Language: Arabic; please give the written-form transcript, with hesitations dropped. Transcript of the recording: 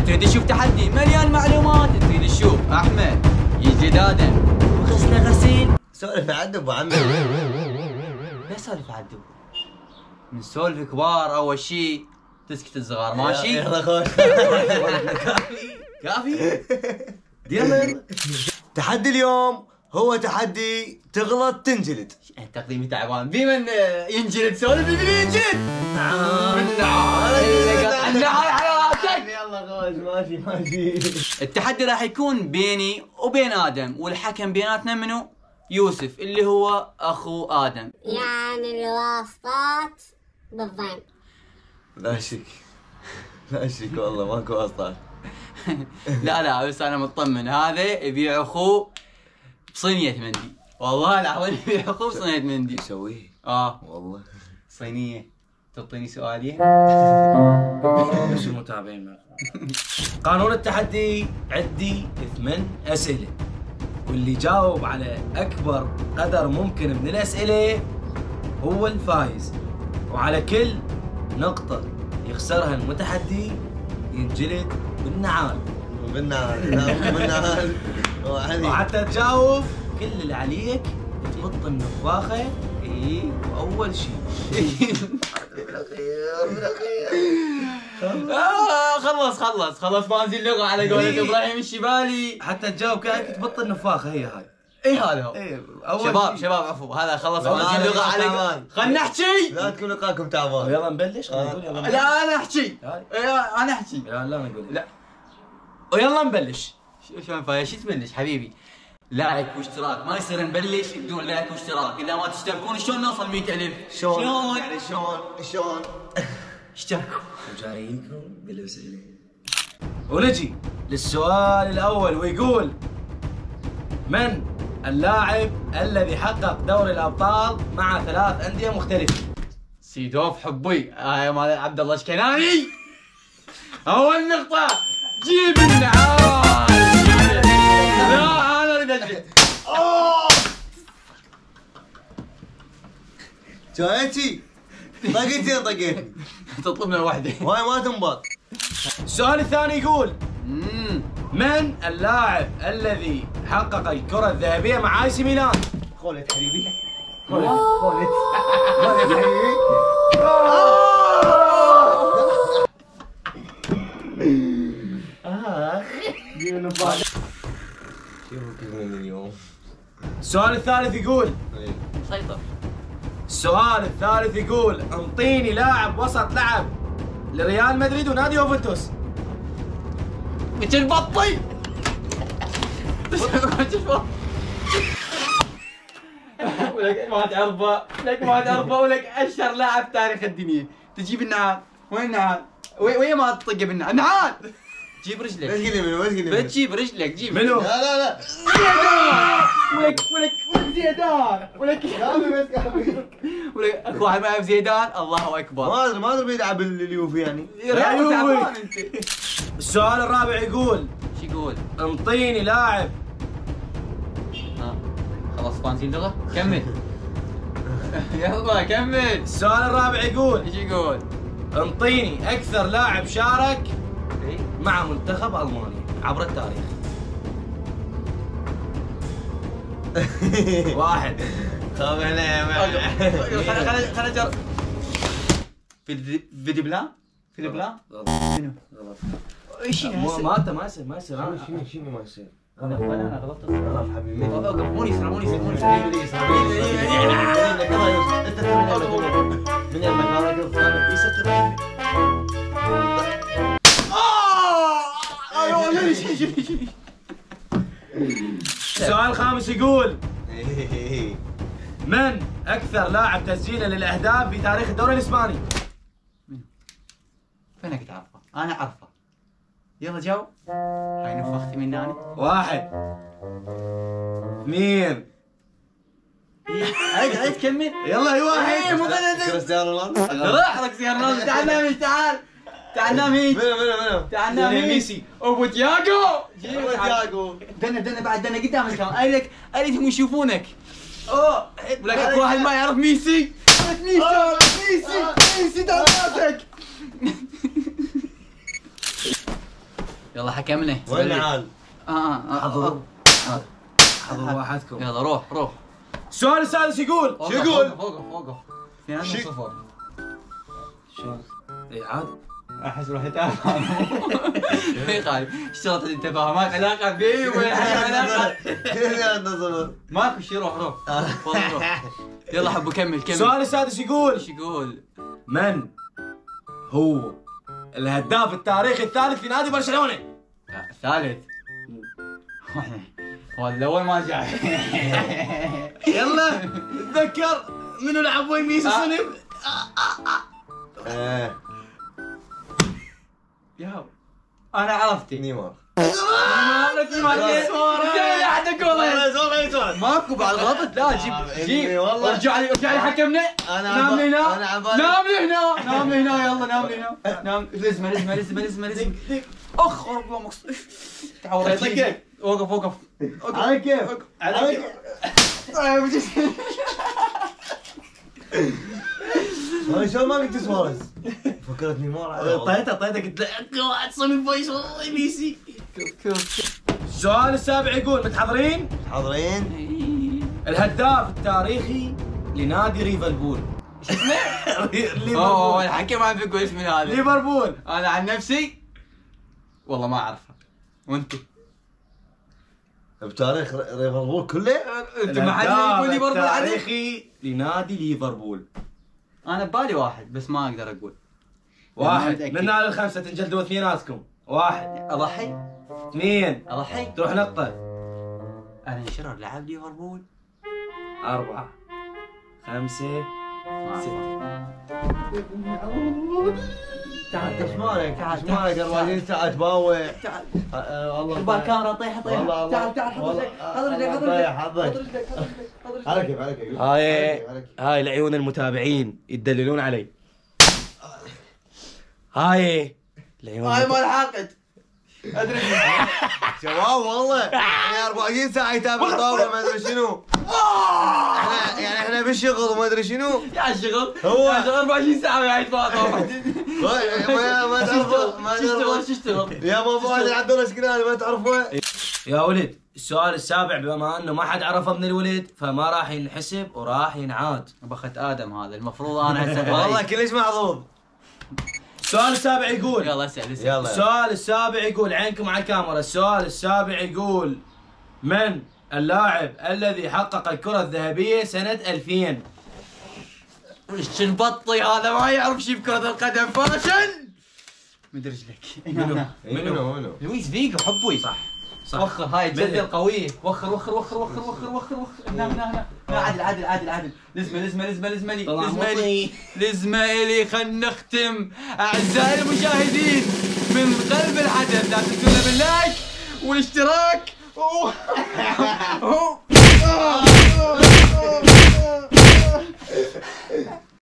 تريد تشوف تحدي مليان معلومات، تريد تشوف احمد يجلد ادم وغسله غسيل. سولف عد ابو عمي. ليش سولف عدو؟ نسولف كبار. اول شيء تسكت الصغار، ماشي؟ يلا خوش. كافي؟ يلا. تحدي اليوم هو تحدي تغلط تنجلد. تقديمي تعبان. بمن ينجلد سولف بمن ينجلد؟ نعم. النعال حياتك. يلا خوش ماشي. التحدي راح يكون بيني وبين ادم، والحكم بيناتنا منو؟ يوسف اللي هو اخو ادم. يعني الواسطات بالضم. لا شك والله ماكو واسطات. لا بس انا مطمن، هذا يبيع اخوه بصينية مندي، والله العظيم يبيع اخوه بصينية مندي. يسويه؟ والله صينية. تعطيني سؤالين؟ شو المتابعين معكم؟ قانون التحدي عندي 8 أسئلة، واللي جاوب على أكبر قدر ممكن من الأسئلة هو الفايز، وعلى كل نقطة يخسرها المتحدي ينجلد بالنعال. بالنعال. وحتى تجاوب كل اللي عليك تبط النفاخة. وأول شيء خلص فانزي اللغة على قولة ابراهيم الشبالي. حتى تجاوب كأنك تبط النفاخة. هي هاي. اي هذا هو. شباب عفوا، هذا خلص فانزي اللغة على. خلنا نحكي. لا تكون لقاكم تعبان. يلا نبلش. لا انا احكي. انا احكي. لا نقول. لا ويلا نبلش. شلون فايش تبلش حبيبي؟ لايك واشتراك، ما يصير نبلش بدون لايك واشتراك. اذا ما تشتركون شلون نوصل 100,000؟ شلون؟ اشتركوا. جايينكم بالاسئله. ونجي للسؤال الاول ويقول: من اللاعب الذي حقق دوري الابطال مع 3 أندية مختلفة؟ سيدوف حبي مال عبد الله الشكناني. اول نقطة جيب النعال. لا انا اريد اجلد. جايتي طقيتني. تطلب لنا واحدة. هاي ما تنبط. السؤال الثاني يقول: من اللاعب الذي حقق الكرة الذهبية مع اي سي ميلان؟ خولت حبيبي. خولت حبيبي. شوفوا من اليوم. السؤال الثالث يقول: سيطر. السؤال الثالث يقول: انطيني لاعب وسط لعب لريال مدريد ونادي يوفنتوس. مثل بطي. ولك ما تعرفه ولك اشهر لاعب تاريخ الدنيا. تجيب النعال. وين النعال؟ وين ما تطقه بالنعال؟ نعال. جيب رجلك. بتجيب رجلك. جيب منو؟ لا زيدان. ولك اكو واحد ما يعرف زيدان. الله اكبر. ما ادري بيلعب اليوفي يعني. تعبان انت. السؤال الرابع يقول: شو يقول؟ انطيني لاعب. خلاص فانسي اللغة؟ كمل. يلا كمل. السؤال الرابع يقول: ايش يقول؟ انطيني اكثر لاعب شارك مع منتخب المانيا عبر التاريخ. 1. خاف عليه. خلنا نجرب. فيدي بلان؟ منو؟ غلط. ايش ما يصير. شنو ما يصير؟ انا غلطت. غلط حبيبي. مو يسرى. من المكان الفلاني يستر. السؤال الخامس يقول: من اكثر لاعب تسجيلا للاهداف في تاريخ الدوري الاسباني؟ فينك تعرفه؟ انا اعرفه. يلا جاوب. هاي نفختي من انا. 1 2 عيد كمل. يلا اي واحد. مو كريستيانو رونالدو. راح لك يا رونالدو. تعال نام. تعال نام. منو؟ تعال نام. ميسي. ابو تياغو. دنا دنا قدام الكاميرا. اريدهم يشوفونك. ولك اكو واحد ما يعرف ميسي. ميسي دعواتك. يلا حكمنا. وين نعال؟ حضروا راحتكم. يلا روح. السؤال السادس يقول شو يقول؟ وقف 2-0. شو؟ اي عاد احس روحي تافه. اي قاعد اشترط التفاهم ما علاقه بي ولا علاقه. ماكو شيء. روح والله روح. يلا حبوا كمل. السؤال السادس يقول ايش يقول؟ من هو الهداف التاريخي الثالث في نادي برشلونة؟ الثالث. هو الاول ما جاي. يلا تذكر منو لعب وين ميسي صنف؟ يا انا عرفتي. نيمار. ماكو بعد غلط. لا جيب والله. ارجع لي حكمنا. نام لي هنا. نام لي هنا يلا نام لي هنا. نام. لزمه. اخ والله مقص. تعور. وقف. على كيف؟ انا شلون ما قلت سواريز؟ فكرت نيمار. طيته قلت له واحد صنف ويش ميسي. السؤال السابع يقول متحضرين؟ حاضرين؟ الهداف التاريخي لنادي ليفربول. اوه الحكم ما بيقول اسم هذا. ليفربول. انا عن نفسي والله ما اعرفها. وانت؟ بتاريخ ليفربول كله؟ انت ما حد يقول ليفربول عدل؟ التاريخي لنادي ليفربول. انا ببالي واحد بس ما اقدر اقول. واحد من هذه الخمسة تنجلدوا اثنيناتكم. 1 اضحي 2 اضحي. تروح نقطة. انا شرر لعب ليفربول. 4 5 تعال ايش مالك 24 ساعة تباوع. تعال والله الباكارة طيح. تعال حظك. على كيف هاي لعيون المتابعين يدللون علي. هاي مال حاقد. ادري شباب والله يعني 24 ساعة يتابع طاولة ما ادري شنو. احنا بالشغل وما ادري شنو. يا الشغل هو 24 ساعة قاعد فاضي. ما تعرفه تشتغل يا موضوع اللي عبد الله سكناني ما تعرفه. يا ولد السؤال السابع بما انه ما حد عرفه من الولد فما راح ينحسب وراح ينعاد. بخت ادم هذا المفروض انا هسه والله كلش محظوظ. السؤال السابع يقول يلا اسال. السؤال السابع يقول عينكم على الكاميرا. السؤال السابع يقول من اللاعب الذي حقق الكرة الذهبية سنة 2000؟ وش البطي هذا ما يعرف شيء بكرة القدم. فاشل. مدري رجلك. منو؟ لويس فيجو. حبوي صح. وخر هاي الجلدة القوية. وخر. هنا عادل. لزمة إلي. خلنا نختم. أعزائي المشاهدين من قلب الحدث لا تنسونا باللايك والاشتراك